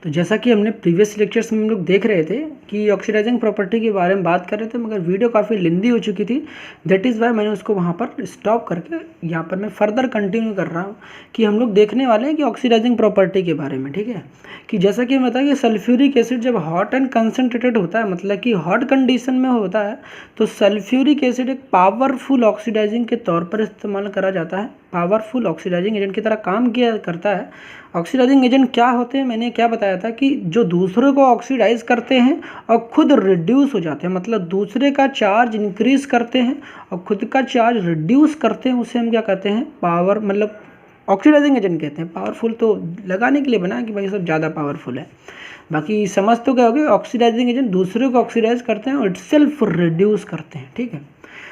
तो जैसा कि हमने प्रीवियस लेक्चर्स में हम लोग देख रहे थे कि ऑक्सीडाइजिंग प्रॉपर्टी के बारे में बात कर रहे थे, मगर वीडियो काफ़ी लेंदी हो चुकी थी। दैट इज़ वाई मैंने उसको वहाँ पर स्टॉप करके यहाँ पर मैं फर्दर कंटिन्यू कर रहा हूँ कि हम लोग देखने वाले हैं कि ऑक्सीडाइजिंग प्रॉपर्टी के बारे में। ठीक है, कि जैसा कि हम बताया कि सल्फ्यूरिक एसिड जब हॉट एंड कंसनट्रेटेड होता है, मतलब कि हॉट कंडीशन में होता है, तो सल्फ्यूरिक एसिड एक पावरफुल ऑक्सीडाइजिंग के तौर पर इस्तेमाल करा जाता है। पावरफुल ऑक्सीडाइजिंग एजेंट की तरह काम किया करता है। ऑक्सीडाइजिंग एजेंट क्या होते हैं, मैंने क्या बताया था कि जो दूसरे को ऑक्सीडाइज करते हैं और खुद रिड्यूस हो जाते हैं, मतलब दूसरे का चार्ज इंक्रीज करते हैं और खुद का चार्ज रिड्यूस करते हैं, उसे हम क्या कहते हैं, पावर, मतलब ऑक्सीडाइजिंग एजेंट कहते हैं। पावरफुल तो लगाने के लिए बना है कि भाई सब ज़्यादा पावरफुल है, बाकी समझ तो क्या होगी, ऑक्सीडाइजिंग एजेंट दूसरे को ऑक्सीडाइज करते हैं और इटसेल्फ रिड्यूस करते हैं। ठीक है,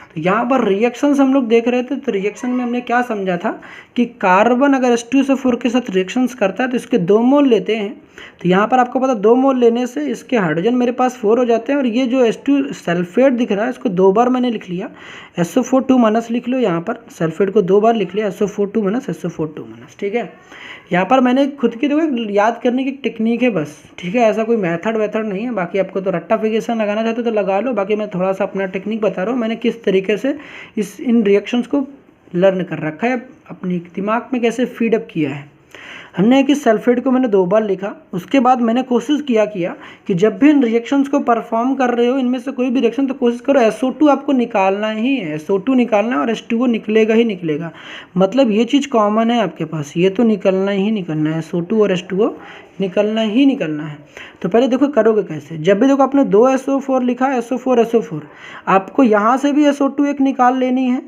तो यहाँ पर रिएक्शंस हम लोग देख रहे थे, तो रिएक्शन में हमने क्या समझा था कि कार्बन अगर H2SO4 के साथ रिएक्शंस करता है तो इसके 2 मोल लेते हैं। तो यहाँ पर आपको पता 2 मोल लेने से इसके हाइड्रोजन मेरे पास 4 हो जाते हैं, और ये जो H2 सल्फेट दिख रहा है इसको 2 बार मैंने लिख लिया, SO4 2 माइनस लिख लो, यहाँ पर सल्फेट को 2 बार लिख लिया, SO4 2 माइनस SO4 2 माइनस। ठीक है, यहाँ पर मैंने खुद की देखो याद करने की टेक्निक है बस। ठीक है, ऐसा कोई मेथड वेथड नहीं है, बाकी आपको तो रट्टाफिकेशन लगाना चाहते हो तो लगा लो, बाकी मैं थोड़ा सा अपना टेक्निक बता रहा हूँ मैंने किस तरीके से इन रिएक्शंस को लर्न कर रखा है, अपनी दिमाग में कैसे फीडअप किया है। हमने कि सल्फेट को मैंने 2 बार लिखा, उसके बाद मैंने कोशिश किया कि जब भी इन रिएक्शंस को परफॉर्म कर रहे हो, इनमें से कोई भी रिएक्शन, तो कोशिश करो SO2 आपको निकालना ही है, SO2 निकालना है और H2O निकलेगा ही निकलेगा। मतलब ये चीज़ कॉमन है आपके पास, ये तो निकलना ही निकलना है, SO2 और H2O निकलना ही निकलना है। तो पहले देखो करोगे कैसे, जब भी देखो आपने 2 SO4 लिखा, SO4 आपको यहाँ से भी SO2 एक निकाल लेनी है,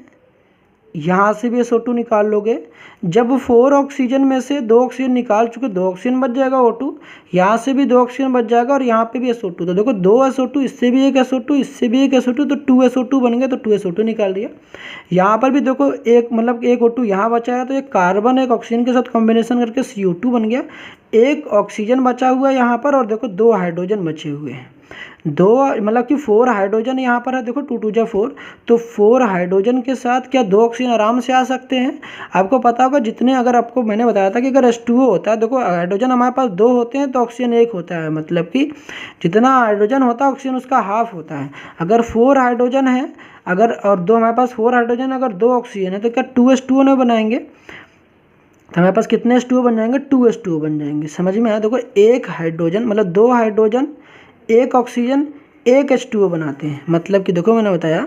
यहाँ से भी SO2 निकाल लोगे। जब 4 ऑक्सीजन में से 2 ऑक्सीजन निकाल चुके, 2 ऑक्सीजन बच जाएगा O2, यहाँ से भी 2 ऑक्सीजन बच जाएगा और यहाँ पे भी SO2। तो देखो 2 SO2, इससे भी एक SO2, इससे भी एक SO2, तो 2 SO2 बन गया, तो 2 SO2 निकाल दिया। यहाँ पर भी देखो एक, मतलब एक O2 यहाँ बचा है, तो एक कार्बन एक ऑक्सीजन के साथ कॉम्बिनेशन करके CO2 बन गया। एक ऑक्सीजन बचा हुआ है यहाँ पर, और देखो 2 हाइड्रोजन बचे हुए हैं, 2 मतलब कि 4 हाइड्रोजन यहाँ पर है, देखो 2 2 जा 4, तो 4 हाइड्रोजन के साथ क्या 2 ऑक्सीजन आराम से आ सकते हैं। आपको पता होगा जितने, अगर आपको मैंने बताया था कि अगर H2O होता है, देखो हाइड्रोजन हमारे पास 2 होते हैं तो ऑक्सीजन 1 होता है, मतलब कि जितना हाइड्रोजन होता है ऑक्सीजन उसका हाफ होता है। अगर 4 हाइड्रोजन है, अगर और 2 हमारे पास 4 हाइड्रोजन, अगर 2 ऑक्सीजन है, तो क्या 2H2O नहीं बनाएंगे, तो हमारे पास कितने H2O बन जाएंगे, 2H2O बन जाएंगे। समझ में आया, देखो एक हाइड्रोजन मतलब 2 हाइड्रोजन, एक ऑक्सीजन, एक H2O बनाते हैं। मतलब कि देखो मैंने बताया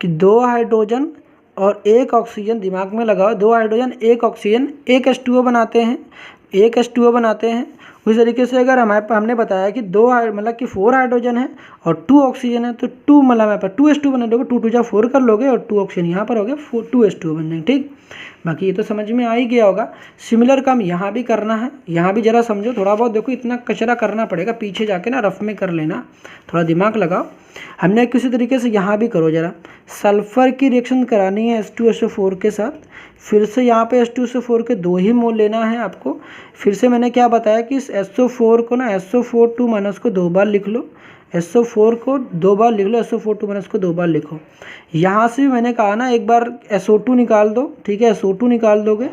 कि 2 हाइड्रोजन और एक ऑक्सीजन, दिमाग में लगाओ, 2 हाइड्रोजन एक ऑक्सीजन एक H2O बनाते हैं, एक H2O बनाते हैं। उसी तरीके से अगर हमने बताया कि 2 मतलब कि 4 हाइड्रोजन है और 2 ऑक्सीजन है, तो 2 मतलब हमारे पास 2H2 बना लोगे, 2 2 जा 4 कर लोगे और 2 ऑक्सीजन यहाँ पर हो गया, 2H2O बन जाएंगे। ठीक, बाकी ये तो समझ में आ ही गया होगा। सिमिलर काम यहाँ भी करना है, यहाँ भी जरा समझो थोड़ा बहुत, देखो इतना कचरा करना पड़ेगा, पीछे जाके ना रफ में कर लेना, थोड़ा दिमाग लगाओ। हमने किसी तरीके से यहाँ भी करो जरा, सल्फर की रिएक्शन करानी है H2SO4 के साथ, फिर से यहाँ पे H2SO4 के 2 ही मोल लेना है आपको। फिर से मैंने क्या बताया कि इस SO4 को ना SO4 2 माइनस को 2 बार लिख लो, SO4 को 2 बार लिख लो, SO4 2 माइनस को 2 बार लिखो। यहाँ से भी मैंने कहा ना एक बार SO2 निकाल दो, ठीक है, SO2 निकाल दोगे,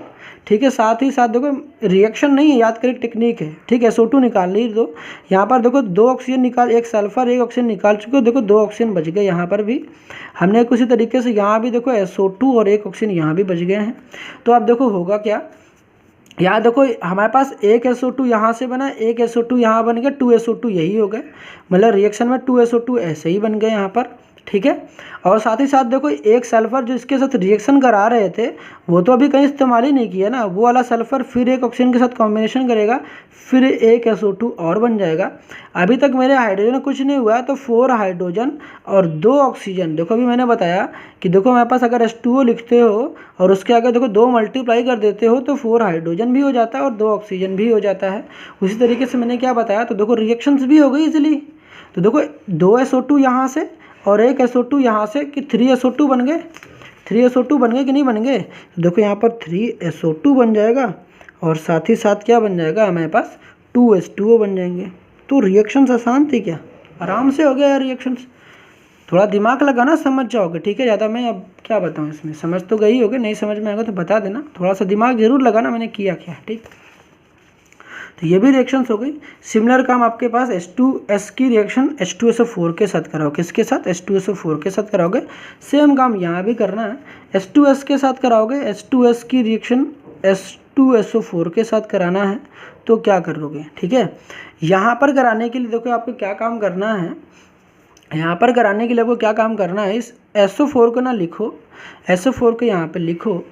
ठीक है, साथ ही साथ देखो रिएक्शन नहीं है, याद करें टेक्निक है, ठीक है, SO2 निकाल ली दो। यहाँ पर देखो 2 ऑक्सीजन निकाल, एक सल्फर एक ऑक्सीजन निकाल चुके हो, देखो 2 ऑक्सीजन बच गए यहाँ पर भी। हमने उसी तरीके से यहाँ भी देखो SO2 और एक ऑक्सीजन यहाँ भी बच गए हैं। तो अब देखो होगा क्या, यहाँ देखो हमारे पास एक SO2 यहाँ से बना, एक SO2 यहाँ बन गया, 2 SO2 यही हो गए, मतलब रिएक्शन में 2 SO2 ऐसे ही बन गए यहाँ पर। ठीक है, और साथ ही साथ देखो एक सल्फ़र जो इसके साथ रिएक्शन करा रहे थे वो तो अभी कहीं इस्तेमाल ही नहीं किया ना, वो वाला सल्फ़र फिर एक ऑक्सीजन के साथ कॉम्बिनेशन करेगा, फिर एक SO2 और बन जाएगा। अभी तक मेरे हाइड्रोजन कुछ नहीं हुआ, तो 4 हाइड्रोजन और 2 ऑक्सीजन। देखो अभी मैंने बताया कि देखो हमारे पास अगर H2O लिखते हो और उसके आगे देखो 2 मल्टीप्लाई कर देते हो तो 4 हाइड्रोजन भी हो जाता है और 2 ऑक्सीजन भी हो जाता है। उसी तरीके से मैंने क्या बताया, तो देखो रिएक्शंस भी हो गई इजीली। तो देखो 2 SO2 यहाँ से और एक SO2 यहाँ से, कि 3 SO2 बन गए, 3 SO2 बन गए कि नहीं बन गए। तो देखो यहाँ पर 3 SO2 बन जाएगा और साथ ही साथ क्या बन जाएगा हमारे पास 2 H2O बन जाएंगे। तो रिएक्शंस आसान थी क्या, आराम से हो गया यार रिएक्शंस। थोड़ा दिमाग लगाना समझ जाओगे, ठीक है। ज़्यादा मैं अब क्या बताऊँ इसमें, समझ तो गई होगे, नहीं समझ में आएगा तो बता देना, थोड़ा सा दिमाग ज़रूर लगाना मैंने किया क्या, ठीक। तो ये भी रिएक्शंस हो गई। सिमिलर काम आपके पास H2S की रिएक्शन H2SO4 के साथ कराओगे, किसके साथ, H2SO4 के साथ कराओगे। सेम काम यहाँ भी करना है, H2S के साथ कराओगे, H2S की रिएक्शन H2SO4 के साथ कराना है। तो क्या करोगे, ठीक है। यहाँ पर कराने के लिए देखो आपको क्या काम करना है, यहाँ पर कराने के लिए आपको क्या काम करना है, इस SO4 को ना लिखो, SO4 को यहाँ पे लिखो,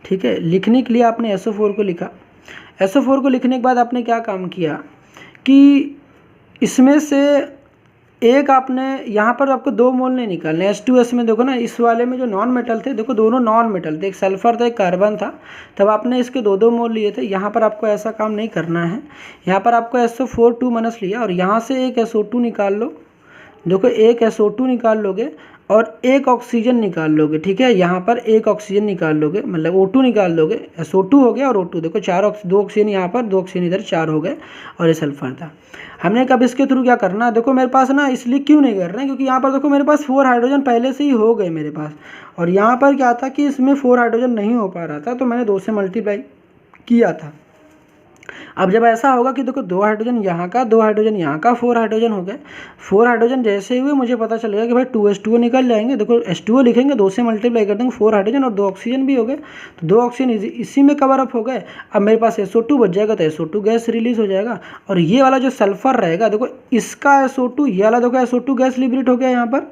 ठीक है। लिखने के लिए आपने SO4 को लिखा, SO4 को लिखने के बाद आपने क्या काम किया कि इसमें से एक आपने यहाँ पर आपको 2 मोल नहीं निकालने। H2S में देखो ना, इस वाले में जो नॉन मेटल थे, देखो दोनों नॉन मेटल थे, एक सल्फर था एक कार्बन था, तब आपने इसके 2 मोल लिए थे। यहाँ पर आपको ऐसा काम नहीं करना है, यहाँ पर आपको SO4 2- लिया और यहाँ से एक SO2 निकाल लो। देखो एक SO2 निकाल लोगे और एक ऑक्सीजन निकाल लोगे, ठीक है। यहाँ पर एक ऑक्सीजन निकाल लोगे, मतलब O2 निकाल लोगे, SO2 हो गया और O2, देखो 2 ऑक्सीजन यहाँ पर, 2 ऑक्सीजन इधर, 4 हो गए और ये सल्फर था। हमने कब इसके थ्रू क्या करना है, देखो मेरे पास ना इसलिए क्यों नहीं कर रहे हैं, क्योंकि यहाँ पर देखो मेरे पास 4 हाइड्रोजन पहले से ही हो गए मेरे पास, और यहाँ पर क्या था कि इसमें 4 हाइड्रोजन नहीं हो पा रहा था, तो मैंने 2 से मल्टीप्लाई किया था। अब जब ऐसा होगा कि देखो 2 हाइड्रोजन यहाँ का, 2 हाइड्रोजन यहाँ का, 4 हाइड्रोजन हो गए। 4 हाइड्रोजन जैसे हुए मुझे पता चलेगा कि भाई 2H2O निकल जाएंगे। देखो H2O लिखेंगे, 2 से मल्टीप्लाई कर देंगे, 4 हाइड्रोजन और 2 ऑक्सीजन भी हो गए, तो 2 ऑक्सीजन इसी में कवर अप हो गए। अब मेरे पास SO2 बच जाएगा, तो SO2 गैस रिलीज हो जाएगा, और ये वाला जो सल्फर रहेगा, देखो इसका SO2, ये वाला देखो SO2 गैस लिबरेट हो गया यहाँ पर,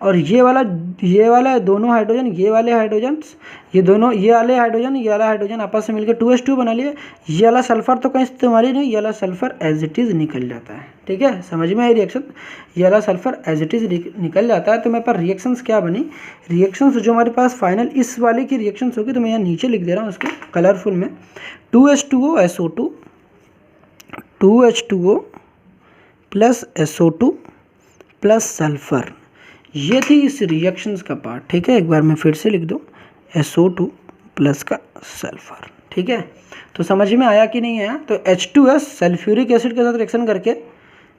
और ये वाला दोनों हाइड्रोजन, ये वाले हाइड्रोजन्स, ये दोनों, ये वाले हाइड्रोजन, ये वाला हाइड्रोजन आपस में मिलकर 2H2 बना लिए। ये वाला सल्फर तो कहीं इस्तेमाल ही नहीं, ये वाला सल्फर एज इट इज़ निकल जाता है, ठीक है। समझ में आई रिएक्शन, ये वाला सल्फर एज इट इज़ निकल जाता है। तो मेरे पास रिएक्शंस क्या बनी, रिएक्शंस जो हमारे पास फाइनल इस वाले की रिएक्शंस होगी, तो मैं यहाँ नीचे लिख दे रहा हूँ उसको कलरफुल में, 2H2O SO2, 2H2O plus SO2 plus sulphur, ये थी इस रिएक्शंस का पार्ट, ठीक है। एक बार मैं फिर से लिख दूँ, SO2 प्लस का सल्फर, ठीक है। तो समझ में आया कि नहीं आया। तो H2S सल्फ्यूरिक एसिड के साथ रिएक्शन करके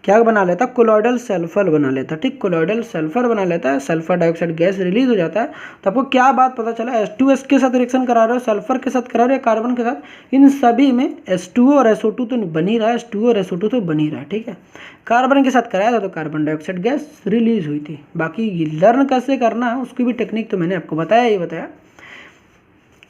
क्या बना लेता, कोलॉइडल सल्फर बना लेता, ठीक, कोलॉइडल सल्फर बना लेता है, सल्फर डाइऑक्साइड गैस रिलीज हो जाता है। तो आपको क्या बात पता चला, H2S के साथ रिएक्शन करा रहे हो, सल्फर के साथ करा रहे हो, कार्बन के साथ, इन सभी में H2O और SO2 तो बन ही रहा है, H2O और SO2 तो बन ही रहा है, ठीक है। कार्बन के साथ कराया था तो कार्बन डाइऑक्साइड गैस रिलीज हुई थी। बाकी लर्न कैसे करना है उसकी भी टेक्निक तो मैंने आपको बताया ही बताया।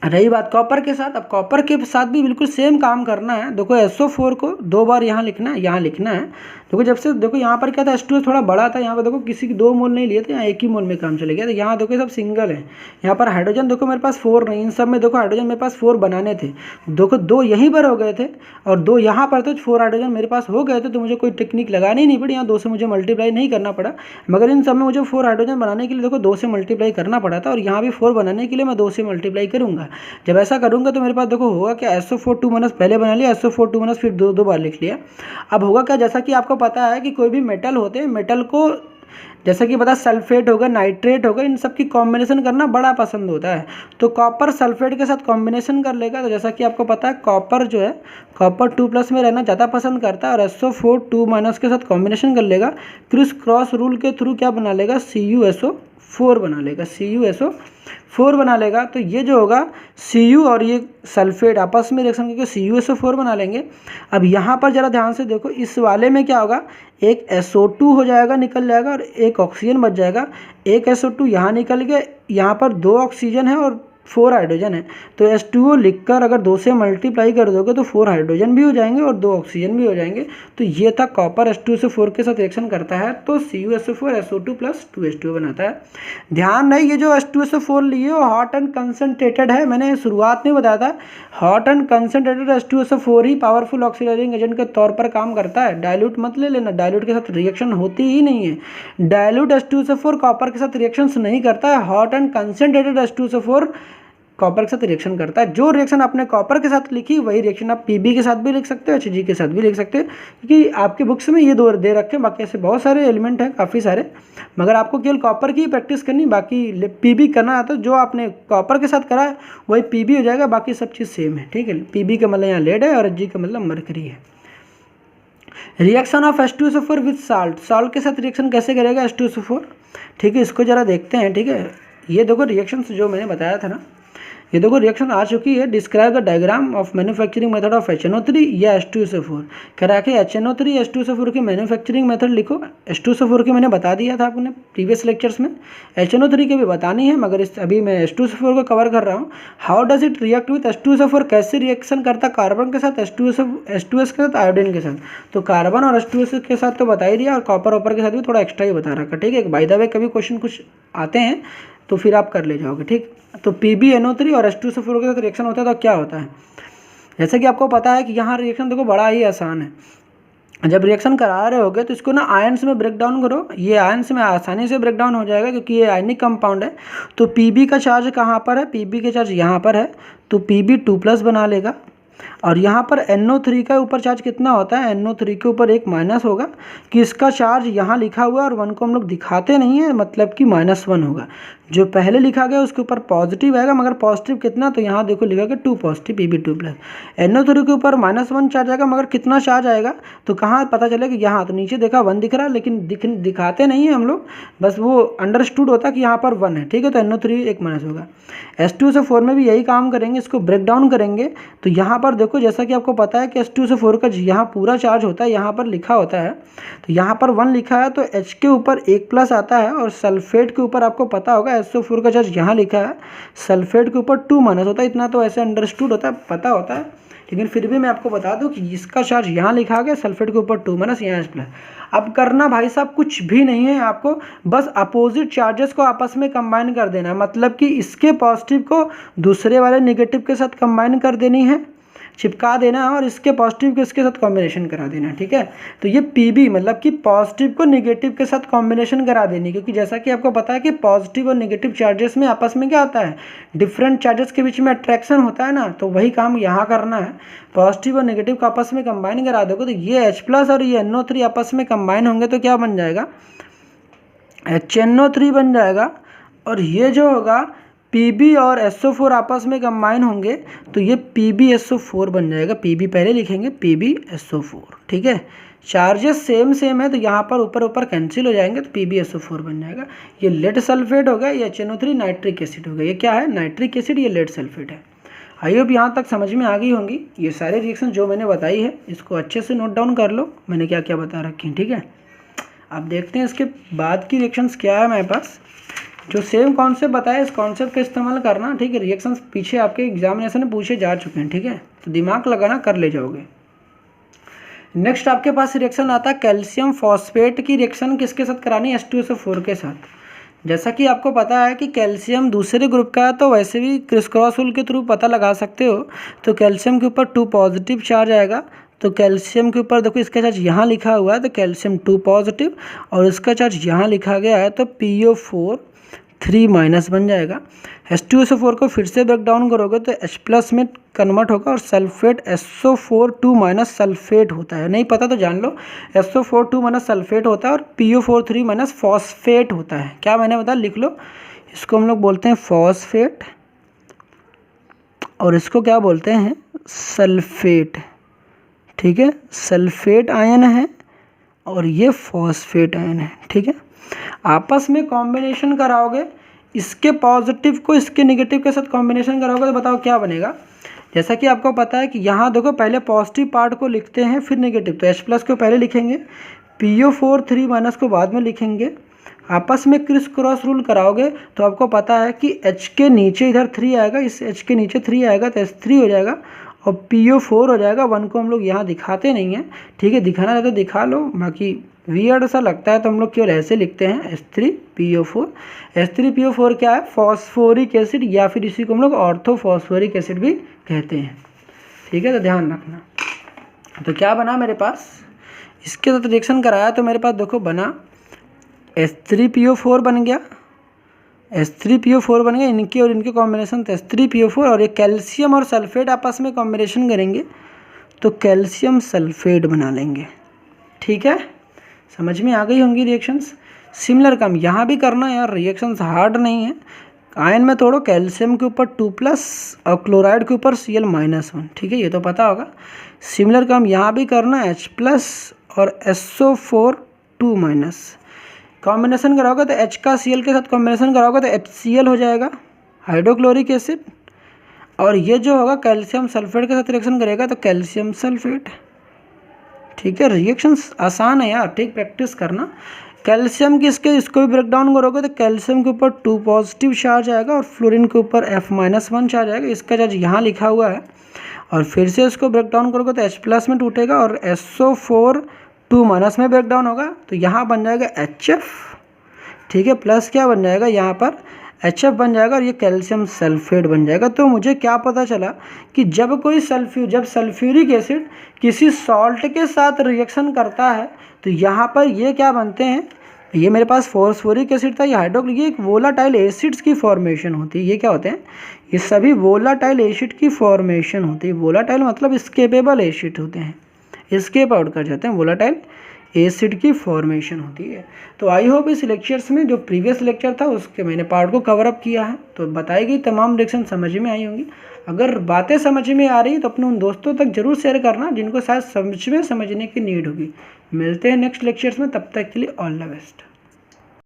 रही बात कॉपर के साथ, अब कॉपर के साथ भी बिल्कुल सेम काम करना है। देखो SO4 को 2 बार यहाँ लिखना है, यहाँ लिखना है। देखो जब से देखो यहाँ पर क्या था, H2S थोड़ा बड़ा था, यहाँ पर देखो किसी की 2 मोल नहीं लिए थे, यहाँ 1 ही मोल में काम चले गया। तो यहाँ देखो सब सिंगल है, यहाँ पर हाइड्रोजन देखो मेरे पास 4 नहीं, इन सब में देखो हाइड्रोजन मेरे पास 4 बनाने थे, देखो 2 यहीं पर हो गए थे और 2 यहाँ पर थे, 4 हाइड्रोजन मेरे पास हो गए थे। तो मुझे कोई टेक्निक लगानी नहीं पड़ी, यहाँ 2 से मुझे मल्टीप्लाई नहीं करना पड़ा, मगर इन सब में मुझे 4 हाइड्रोजन बनाने के लिए देखो 2 से मल्टीप्लाई करना पड़ा था, और यहाँ भी 4 बनाने के लिए मैं 2 से मल्टीप्लाई करूँगा। जब ऐसा करूँगा तो मेरे पास देखो होगा क्या, SO4 2- पहले बना लिया, SO4 2- फिर 2 बार लिख लिया। अब होगा क्या, जैसा कि आपको पता है कि कोई भी मेटल होते हैं, मेटल को जैसा कि पता सल्फेट होगा, नाइट्रेट होगा, इन सब की कॉम्बिनेशन करना बड़ा पसंद होता है। तो कॉपर सल्फेट के साथ कॉम्बिनेशन कर लेगा। तो जैसा कि आपको पता है कॉपर जो है, कॉपर 2+ में रहना ज़्यादा पसंद करता है, और SO4 2- के साथ कॉम्बिनेशन कर लेगा, फिर उस क्रॉस रूल के थ्रू क्या बना लेगा, CuSO4 बना लेगा, CuSO4 बना लेगा। तो ये जो होगा Cu और ये सल्फेट आपस में रिएक्शन करके CuSO4 बना लेंगे। अब यहाँ पर ज़रा ध्यान से देखो, इस वाले में क्या होगा, एक SO2 हो जाएगा, निकल जाएगा, और एक ऑक्सीजन बच जाएगा। एक SO2 यहाँ निकल गया, यहाँ पर 2 ऑक्सीजन है और 4 हाइड्रोजन है। तो H2O लिखकर अगर 2 से मल्टीप्लाई कर दोगे तो 4 हाइड्रोजन भी हो जाएंगे और 2 ऑक्सीजन भी हो जाएंगे। तो ये था कॉपर H2SO4 के साथ रिएक्शन करता है तो CuSO4 SO2 प्लस 2H2O बनाता है। ध्यान रहे, ये जो H2SO4 लिए वो हॉट एंड कंसनट्रेटेड है। मैंने शुरुआत में बताया था हॉट एंड कंसनट्रेटेड H2SO4 ही पावरफुल ऑक्सीडाइजिंग एजेंट के तौर पर काम करता है। डायल्यूट मत ले लेना, डायल्यूट के साथ रिएक्शन होती ही नहीं है। डायल्यूट H2SO4 कॉपर के साथ रिएक्शन नहीं करता है। Hot and concentrated H2SO4 copper के साथ रिएक्शन करता है। जो रिएक्शन आपने कॉपर के साथ लिखी वही रिएक्शन आप Pb के साथ भी लिख सकते हो, Hg के साथ भी लिख सकते हो, क्योंकि आपके बुक्स में ये 2 दे रखे हैं। बाकी ऐसे बहुत सारे एलिमेंट हैं, काफ़ी सारे, मगर आपको केवल कॉपर की प्रैक्टिस करनी, बाकी Pb करना आता है। जो आपने कॉपर के साथ करा है वही Pb हो जाएगा, बाकी सब चीज़ सेम है, ठीक है। Pb का मतलब यहाँ लेड है और Hg का मतलब मरकरी है। Reaction of H2SO4 with salt, salt के साथ रिएक्शन कैसे करेगा H2SO4, ठीक है। इसको ज़रा देखते हैं, ठीक है। ये देखो रिएक्शन जो मैंने बताया था ना, ये देखो रिएक्शन आ चुकी है। Describe the diagram of manufacturing method of HNO3 या H2SO4। कह रहा है कि HNO3 H2SO4 की मैन्युफैक्चरिंग मेथड लिखो। H2SO4 की मैंने बता दिया था आपने प्रीवियस लेक्चर्स में, HNO3 की भी बतानी है, मगर अभी मैं H2SO4 को कवर कर रहा हूँ। How does it react with H2SO4, कैसे रिएक्शन करता कार्बन के साथ, H2S के साथ, आयोडीन के साथ। तो कार्बन और H2S के साथ तो बता ही दिया, और कॉपर ऑपर के साथ भी थोड़ा एक्स्ट्रा ही बता रखा, ठीक है। बाय द वे कभी क्वेश्चन कुछ आते हैं तो फिर आप कर ले जाओगे, ठीक। तो PbNO3 और H2SO4 के साथ रिएक्शन होता है तो क्या होता है, जैसे कि आपको पता है कि यहाँ रिएक्शन देखो बड़ा ही आसान है। जब रिएक्शन करा रहे होगे तो इसको ना आयंस में ब्रेक डाउन करो, ये आयंस में आसानी से ब्रेक डाउन हो जाएगा क्योंकि ये आयनिक कंपाउंड है। तो Pb का चार्ज कहाँ पर है, Pb का चार्ज यहाँ पर है, तो Pb 2+ बना लेगा। और यहाँ पर NO3 का ऊपर चार्ज कितना होता है, NO3 के ऊपर एक माइनस होगा कि इसका चार्ज यहाँ लिखा हुआ है और 1 को हम लोग दिखाते नहीं है, मतलब कि -1 होगा। जो पहले लिखा गया उसके ऊपर पॉजिटिव आएगा, मगर पॉजिटिव कितना, तो यहाँ देखो लिखा गया 2 पॉजिटिव, Pb 2+। NO3 के ऊपर -1 चार्ज आएगा, मगर कितना चार्ज आएगा तो कहाँ पता चलेगा, यहाँ तो नीचे देखा 1 दिख रहा है, लेकिन दिखाते नहीं है हम लोग, बस वो अंडरस्टूड होता है कि यहाँ पर 1 है, ठीक है। तो NO3 एक माइनस होगा। H2SO4 में भी यही काम करेंगे, इसको ब्रेक डाउन करेंगे। तो यहाँ पर देखो जैसा कि आपको पता है कि H2SO4 का यहाँ पूरा चार्ज होता है, यहाँ पर लिखा होता है, तो यहाँ पर 1 लिखा है तो H के ऊपर 1+ आता है, और सल्फेट के ऊपर आपको पता होगा SO4 का चार्ज यहाँ लिखा है, सल्फेट के ऊपर 2- होता है। इतना तो ऐसे अंडरस्टूड होता है, पता होता है, लेकिन फिर भी मैं आपको बता दूं कि इसका चार्ज यहाँ लिखा गया, सल्फेट के ऊपर 2- यहाँ H+। अब करना भाई साहब कुछ भी नहीं है आपको, बस अपोजिट चार्जेस को आपस में कंबाइन कर देना है, मतलब कि इसके पॉजिटिव को दूसरे वाले नेगेटिव के साथ कंबाइन कर देनी है, चिपका देना है, और इसके पॉजिटिव को इसके साथ कॉम्बिनेशन करा देना है, ठीक है। तो ये Pb मतलब कि पॉजिटिव को नेगेटिव के साथ कॉम्बिनेशन करा देनी, क्योंकि जैसा कि आपको पता है कि पॉजिटिव और नेगेटिव चार्जेस में आपस में क्या होता है, डिफरेंट चार्जेस के बीच में अट्रैक्शन होता है ना, तो वही काम यहाँ करना है। पॉजिटिव और नेगेटिव को आपस में कंबाइन करा दोगे तो ये H+ और ये NO3 आपस में कंबाइन होंगे तो क्या बन जाएगा, HNO3 बन जाएगा। और ये जो होगा Pb और SO4 आपस में कंबाइन होंगे तो ये PbSO4 बन जाएगा। Pb पहले लिखेंगे, PbSO4, ठीक है। चार्जेस सेम है तो यहाँ पर ऊपर कैंसिल हो जाएंगे तो PbSO4 बन जाएगा। ये लेड सल्फेट होगा, ये HNO3 नाइट्रिक एसिड होगा। ये क्या है, नाइट्रिक एसिड, ये लेड सल्फेट है। आई होप यहाँ तक समझ में आ गई होंगी। ये सारे रिएक्शन जो मैंने बताई है इसको अच्छे से नोट डाउन कर लो, मैंने क्या क्या बता रखी है, ठीक है। अब देखते हैं इसके बाद की रिएक्शंस क्या है मेरे पास। जो सेम कॉन्सेप्ट बताया इस कॉन्सेप्ट का इस्तेमाल करना, ठीक है। रिएक्शंस पीछे आपके एग्जामिनेशन में पूछे जा चुके हैं, ठीक है, तो दिमाग लगाना, कर ले जाओगे। नेक्स्ट आपके पास रिएक्शन आता है कैल्शियम फॉस्फेट की रिएक्शन किसके साथ करानी है, H2SO4 के साथ। जैसा कि आपको पता है कि कैल्शियम दूसरे ग्रुप का है तो वैसे भी क्रिस क्रॉस रूल के थ्रू पता लगा सकते हो। तो कैल्शियम के ऊपर 2 पॉजिटिव चार्ज आएगा, तो कैल्शियम के ऊपर देखो इसका चार्ज यहाँ लिखा हुआ है तो कैल्शियम 2 पॉजिटिव, और इसका चार्ज यहाँ लिखा गया है तो PO4 3- बन जाएगा। H2SO4 को फिर से ब्रेक डाउन करोगे तो H+ में कन्वर्ट होगा, और सल्फेट SO4 2- सल्फेट होता है, नहीं पता तो जान लो, SO4 2- सल्फेट होता है, और PO4 3- फॉस्फेट होता है। क्या मैंने बताया, लिख लो, इसको हम लोग बोलते हैं फॉस्फेट, और इसको क्या बोलते हैं, सल्फेट, ठीक है। सल्फेट आयन है और ये फॉस्फेट आयन है, ठीक है। आपस में कॉम्बिनेशन कराओगे, इसके पॉजिटिव को इसके नेगेटिव के साथ कॉम्बिनेशन कराओगे तो बताओ क्या बनेगा। जैसा कि आपको पता है कि यहाँ देखो पहले पॉजिटिव पार्ट को लिखते हैं फिर नेगेटिव, तो H+ को पहले लिखेंगे, PO4 3- को बाद में लिखेंगे। आपस में क्रिस क्रॉस रूल कराओगे तो आपको पता है कि H के नीचे इधर 3 आएगा, इस H के नीचे 3 आएगा तो H3 हो जाएगा, और PO4 हो जाएगा। 1 को हम लोग यहाँ दिखाते नहीं हैं, ठीक है, दिखाना है तो दिखा लो, बाकी वियर्ड सा लगता है तो हम लोग केवल ऐसे लिखते हैं H3PO4। H3PO4 क्या है, फॉस्फोरिक एसिड, या फिर इसी को हम लोग ऑर्थोफॉस्फोरिक एसिड भी कहते हैं, ठीक है, तो ध्यान रखना। तो क्या बना मेरे पास, इसके साथ रिएक्शन कराया तो मेरे पास देखो बना H3PO4 बन गया, H3PO4 बन गया, इनकी और इनके कॉम्बिनेशन तो H3PO4, और ये कैल्शियम और सल्फेट आपस में कॉम्बिनेशन करेंगे तो कैल्शियम सल्फेट बना लेंगे, ठीक है। समझ में आ गई होंगी रिएक्शंस। सिमिलर काम यहाँ भी करना है यार, रिएक्शंस हार्ड नहीं है। आयन में तोड़ो, कैल्शियम के ऊपर 2+ और क्लोराइड के ऊपर Cl-1, ठीक है, ये तो पता होगा। सिमिलर काम यहाँ भी करना है, H+ और SO4 2- कॉम्बिनेशन कराओगे तो H का Cl के साथ कॉम्बिनेशन कराओगे तो HCl हो जाएगा, हाइड्रोक्लोरिक एसिड, और ये जो होगा कैल्शियम सल्फेट के साथ रिएक्शन करेगा तो कैल्शियम सल्फेट। ठीक है, रिएक्शंस आसान है यार, ठीक, प्रैक्टिस करना। कैल्शियम की इसको भी ब्रेक डाउन करोगे तो कैल्शियम के ऊपर 2 पॉजिटिव चार्ज आएगा और फ्लोरीन के ऊपर F-1 चार्ज आएगा। इसका चार्ज यहाँ लिखा हुआ है और फिर से इसको ब्रेक डाउन करोगे तो H+ में टूटेगा और SO4 2- में ब्रेक डाउन होगा तो यहाँ बन जाएगा HF। ठीक है, प्लस क्या बन जाएगा यहाँ पर HF बन जाएगा और ये कैल्शियम सल्फेट बन जाएगा। तो मुझे क्या पता चला कि जब सल्फ्यूरिक एसिड किसी सॉल्ट के साथ रिएक्शन करता है तो यहाँ पर ये क्या बनते हैं, ये मेरे पास फॉस्फोरिक एसिड था, ये एक वोलाटाइल एसिड्स की फॉर्मेशन होती है। ये क्या होते हैं, ये सभी वोलाटाइल एसिड की फॉर्मेशन होती है। वोलाटाइल मतलब स्केपेबल एसिड होते हैं, स्केप आउट कर जाते हैं, वोलाटाइल एसिड की फॉर्मेशन होती है। तो आई होप इस लेक्चर्स में जो प्रीवियस लेक्चर था उसके मैंने पार्ट को कवर अप किया है, तो बताई गई तमाम रिएक्शन समझ में आई होंगी। अगर बातें समझ में आ रही तो अपने उन दोस्तों तक जरूर शेयर करना जिनको शायद समझने की नीड होगी। मिलते हैं नेक्स्ट लेक्चर्स में, तब तक के लिए ऑल द बेस्ट।